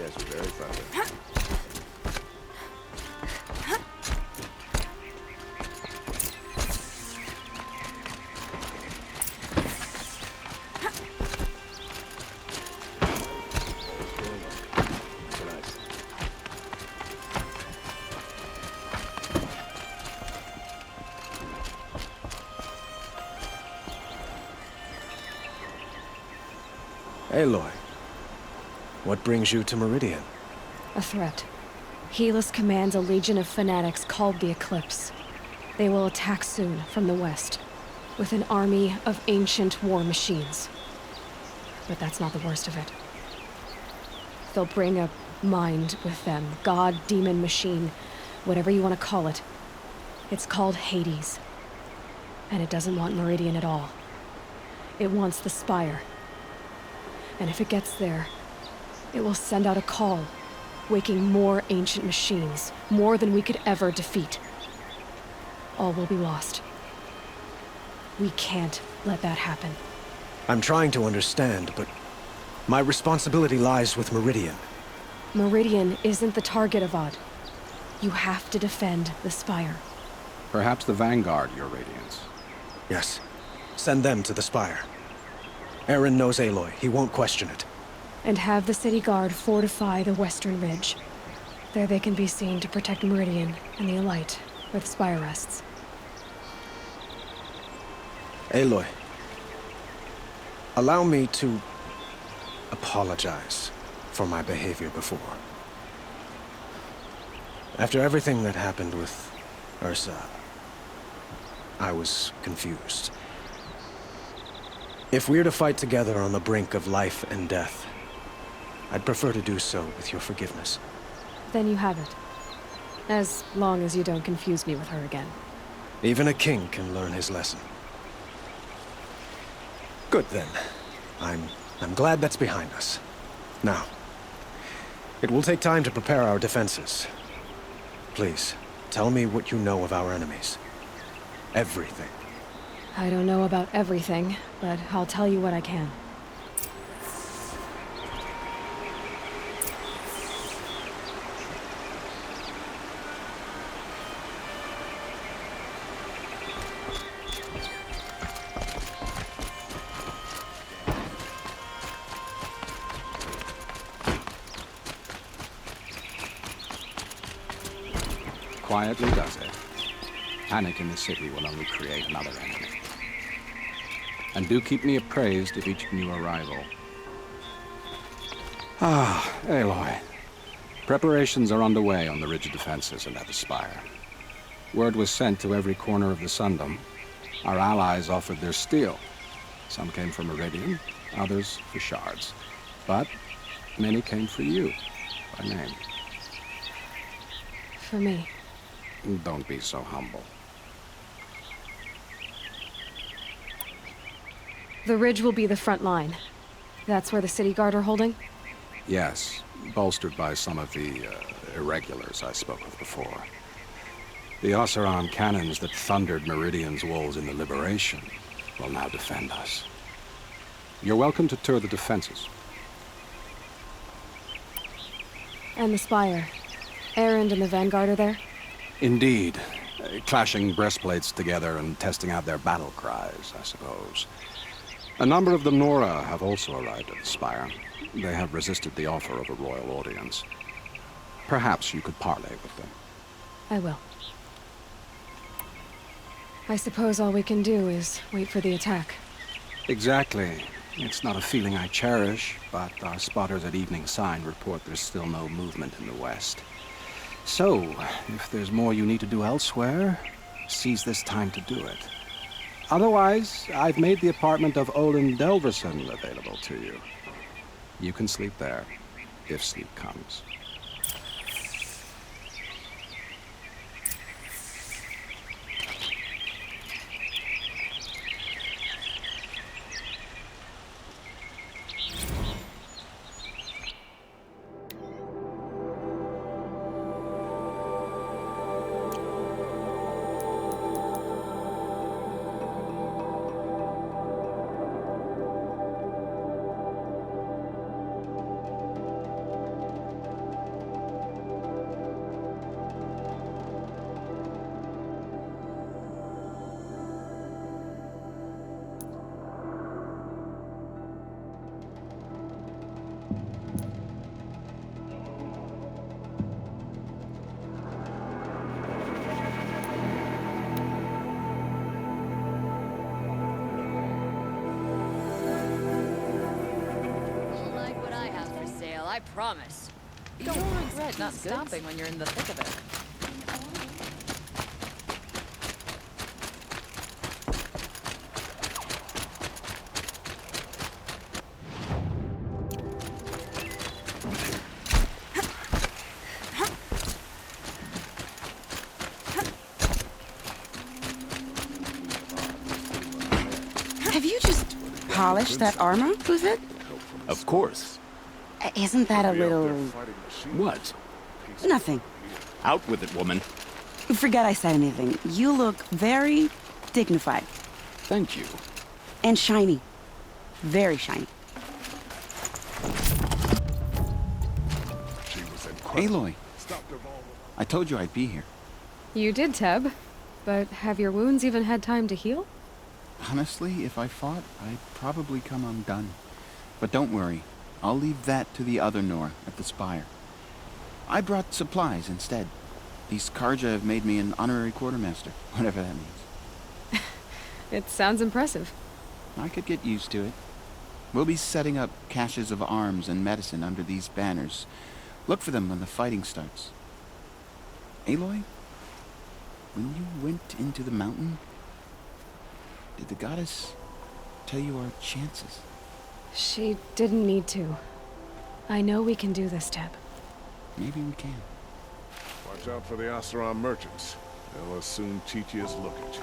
Yes, very friendly. Aloy, what brings you to Meridian? A threat. Helis commands a legion of fanatics called the Eclipse. They will attack soon from the west, with an army of ancient war machines. But that's not the worst of it. They'll bring a mind with them, god, demon, machine, whatever you want to call it. It's called Hades. And it doesn't want Meridian at all. It wants the Spire. And if it gets there, it will send out a call, waking more ancient machines, more than we could ever defeat. All will be lost. We can't let that happen. I'm trying to understand, but my responsibility lies with Meridian. Meridian isn't the target, Avad. You have to defend the Spire. Perhaps the Vanguard, Your Radiance. Yes. Send them to the Spire. Eren knows Aloy. He won't question it. And have the City Guard fortify the Western Ridge. There they can be seen to protect Meridian and the Elite, where the Spire rests. Aloy, allow me to apologize for my behavior before. After everything that happened with Ursa, I was confused. If we're to fight together on the brink of life and death, I'd prefer to do so with your forgiveness. Then you have it. As long as you don't confuse me with her again. Even a king can learn his lesson. Good then. I'm glad that's behind us. Now, it will take time to prepare our defenses. Please, tell me what you know of our enemies. Everything. I don't know about everything, but I'll tell you what I can. Quietly does it. Panic in the city will only create another enemy. And do keep me appraised of each new arrival. Ah, Aloy. Preparations are underway on the ridge defenses and at the Spire. Word was sent to every corner of the Sundom. Our allies offered their steel. Some came for Meridian, others for shards. But many came for you, by name. For me. Don't be so humble. The ridge will be the front line. That's where the City Guard are holding? Yes, bolstered by some of the irregulars I spoke of before. The Oseram cannons that thundered Meridian's walls in the Liberation will now defend us. You're welcome to tour the defenses. And the Spire. Erend and the Vanguard are there? Indeed. Clashing breastplates together and testing out their battle cries, I suppose. A number of the Nora have also arrived at the Spire. They have resisted the offer of a royal audience. Perhaps you could parley with them. I will. I suppose all we can do is wait for the attack. Exactly. It's not a feeling I cherish, but our spotters at Evening Sign report there's still no movement in the west. So, if there's more you need to do elsewhere, seize this time to do it. Otherwise, I've made the apartment of Olin Delverson available to you. You can sleep there, if sleep comes. I promise. You'll regret not stopping when you're in the thick of it. Have you just polished that armor with it? Of course. Isn't that a little... What? Nothing. Out with it, woman. Forget I said anything. You look very dignified. Thank you. And shiny. Very shiny. Aloy, I told you I'd be here. You did, Teb. But have your wounds even had time to heal? Honestly, if I fought, I'd probably come undone. But don't worry, I'll leave that to the other Nora at the Spire. I brought supplies instead. These Karja have made me an honorary quartermaster, whatever that means. It sounds impressive. I could get used to it. We'll be setting up caches of arms and medicine under these banners. Look for them when the fighting starts. Aloy, when you went into the mountain, did the goddess tell you our chances? She didn't need to. I know we can do this, Teb. Maybe we can. Watch out for the Oseram merchants. They'll as soon cheat you as look at you.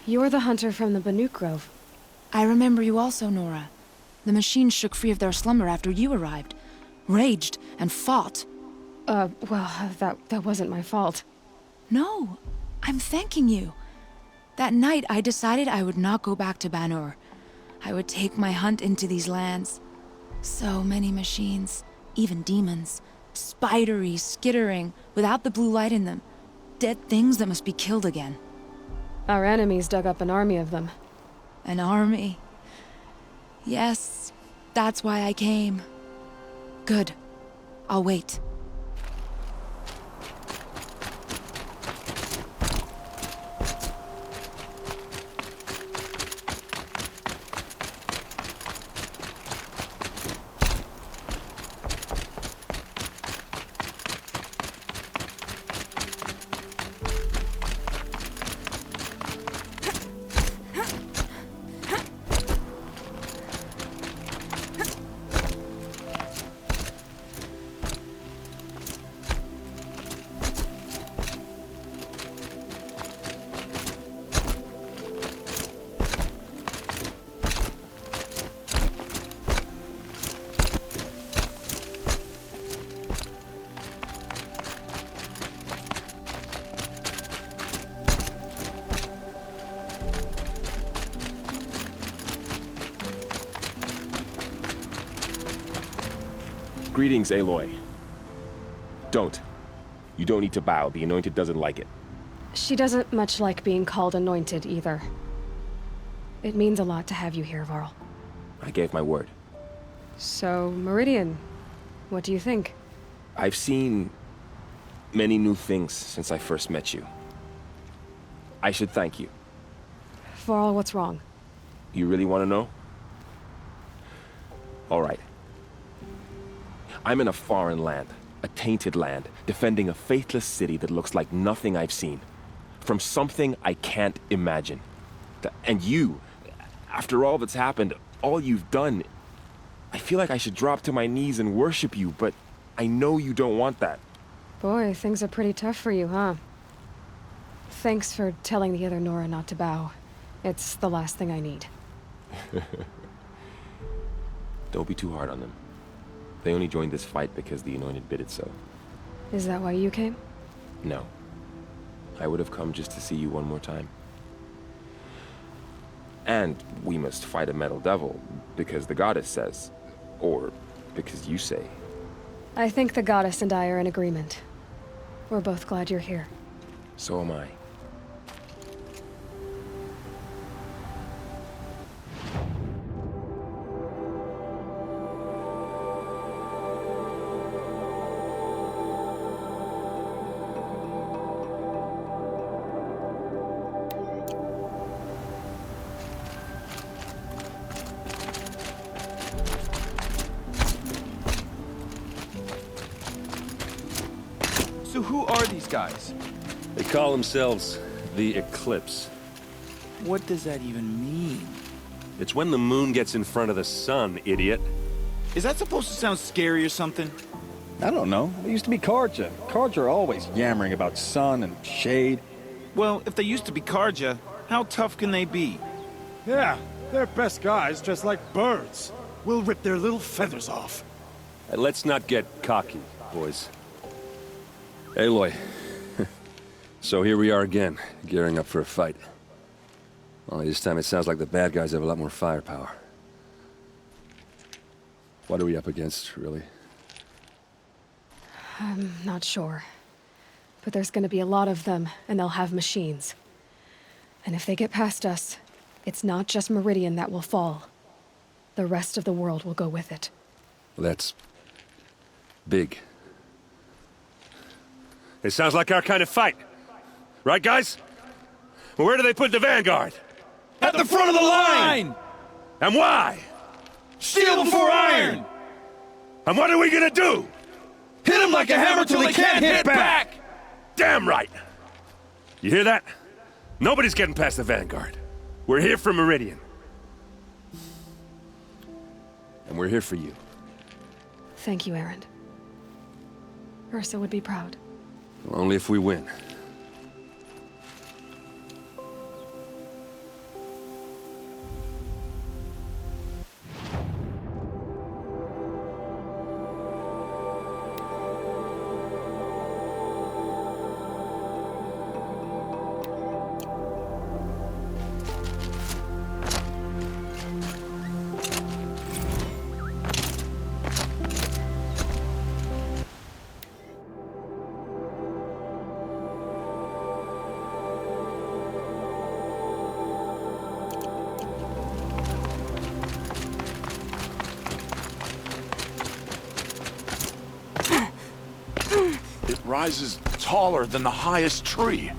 You're the hunter from the Banuk Grove. I remember you also, Nora. The machines shook free of their slumber after you arrived. Raged and fought. Well, that wasn't my fault. No, I'm thanking you. That night, I decided I would not go back to Banur. I would take my hunt into these lands. So many machines, even demons. Spidery, skittering, without the blue light in them. Dead things that must be killed again. Our enemies dug up an army of them. An army. Yes, that's why I came. Good. I'll wait. Greetings, Aloy. Don't. You don't need to bow. The Anointed doesn't like it. She doesn't much like being called anointed either. It means a lot to have you here, Varl. I gave my word. So, Meridian, what do you think? I've seen many new things since I first met you. I should thank you. Varl, what's wrong? You really want to know? All right. I'm in a foreign land, a tainted land, defending a faithless city that looks like nothing I've seen. From something I can't imagine. And you, after all that's happened, all you've done, I feel like I should drop to my knees and worship you, but I know you don't want that. Boy, things are pretty tough for you, huh? Thanks for telling the other Nora not to bow. It's the last thing I need. Don't be too hard on them. They only joined this fight because the Anointed bid it so. Is that why you came? No. I would have come just to see you one more time. And we must fight a metal devil, because the goddess says. Or because you say. I think the goddess and I are in agreement. We're both glad you're here. So am I. So who are these guys? They call themselves the Eclipse. What does that even mean? It's when the moon gets in front of the sun, idiot. Is that supposed to sound scary or something? I don't know. It used to be Karja. Karja are always yammering about sun and shade. Well, if they used to be Karja, how tough can they be? Yeah, they're best guys just like birds. We'll rip their little feathers off. Let's not get cocky, boys. Aloy. So here we are again, gearing up for a fight. Only this time it sounds like the bad guys have a lot more firepower. What are we up against, really? I'm not sure. But there's gonna be a lot of them, and they'll have machines. And if they get past us, it's not just Meridian that will fall. The rest of the world will go with it. Well, that's big. It sounds like our kind of fight. Right, guys? Well, where do they put the Vanguard? At the front of the line! And why? Steel before iron! And what are we gonna do? Hit him like a hammer till he can't hit back! Damn right! You hear that? Nobody's getting past the Vanguard. We're here for Meridian. And we're here for you. Thank you, Erend. Ursa would be proud. Well, only if we win. It rises taller than the highest tree.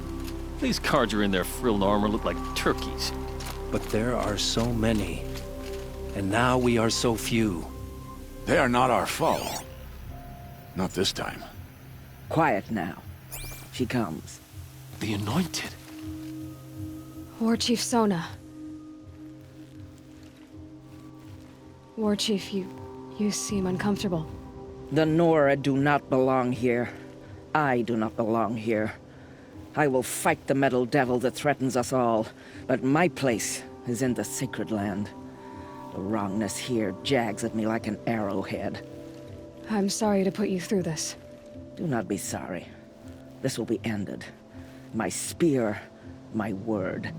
These Karja in their frilled armor look like turkeys. But there are so many. And now we are so few. They are not our foe. Not this time. Quiet now. She comes. The Anointed. War Chief Sona. War Chief, you seem uncomfortable. The Nora do not belong here. I do not belong here. I will fight the metal devil that threatens us all, but my place is in the sacred land. The wrongness here jags at me like an arrowhead. I'm sorry to put you through this. Do not be sorry. This will be ended. My spear, my word.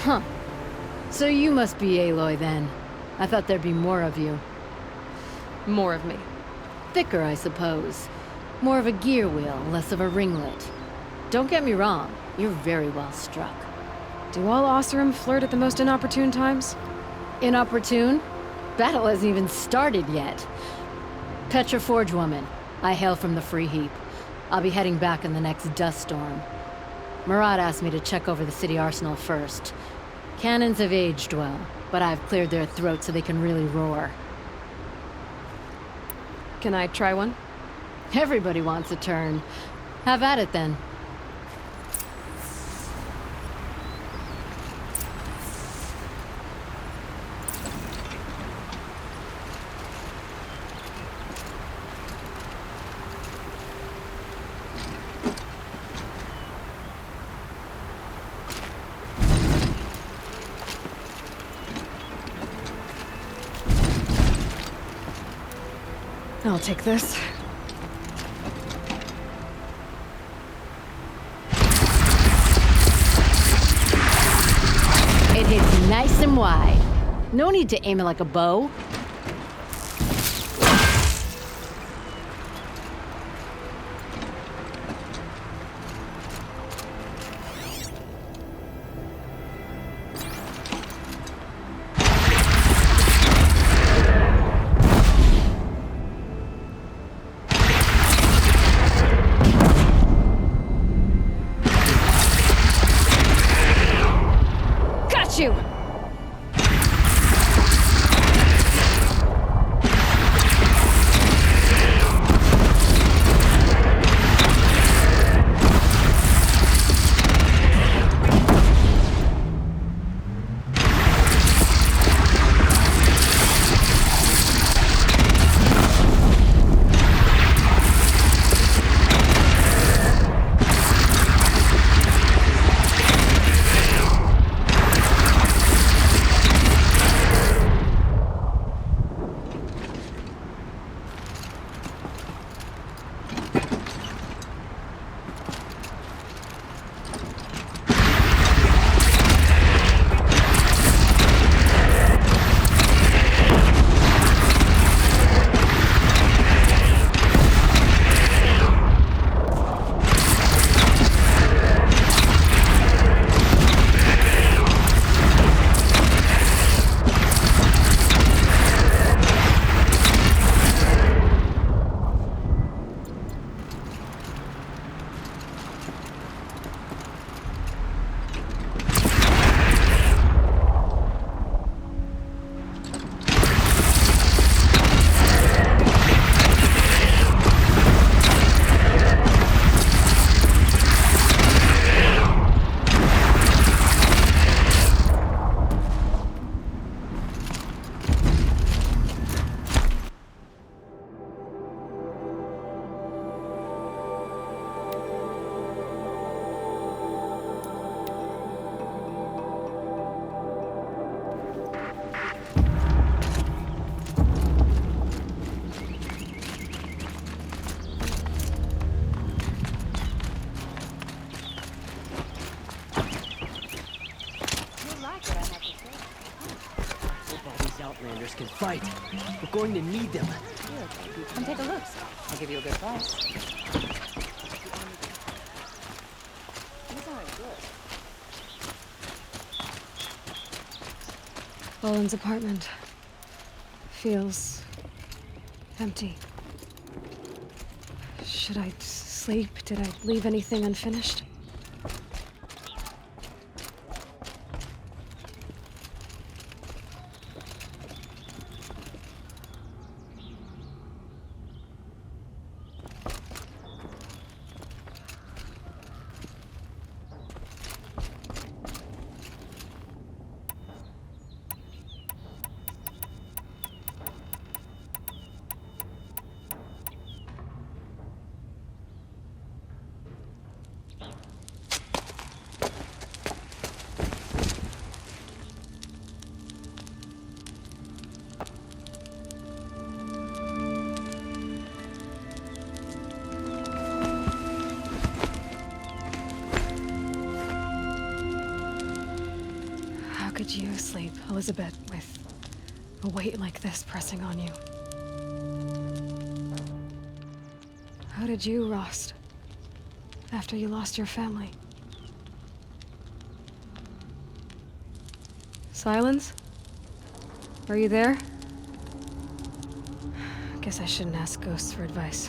Huh. So you must be Aloy then. I thought there'd be more of you. More of me. Thicker, I suppose. More of a gear wheel, less of a ringlet. Don't get me wrong, you're very well struck. Do all Oseram flirt at the most inopportune times? Inopportune? Battle hasn't even started yet. Petra Forge woman. I hail from the Free Heap. I'll be heading back in the next dust storm. Murad asked me to check over the city arsenal first. Cannons have aged well, but I've cleared their throats so they can really roar. Can I try one? Everybody wants a turn. Have at it then. I'll take this. It hits nice and wide. No need to aim it like a bow. You! Outlanders can fight. We're going to need them. Good. Come take a look. I'll give you a good price. These aren't good. Olin's apartment feels empty. Should I sleep? Did I leave anything unfinished? did you sleep, Elizabeth, with a weight like this pressing on you? How did you, Rost, after you lost your family? Silence? Are you there? Guess I shouldn't ask ghosts for advice.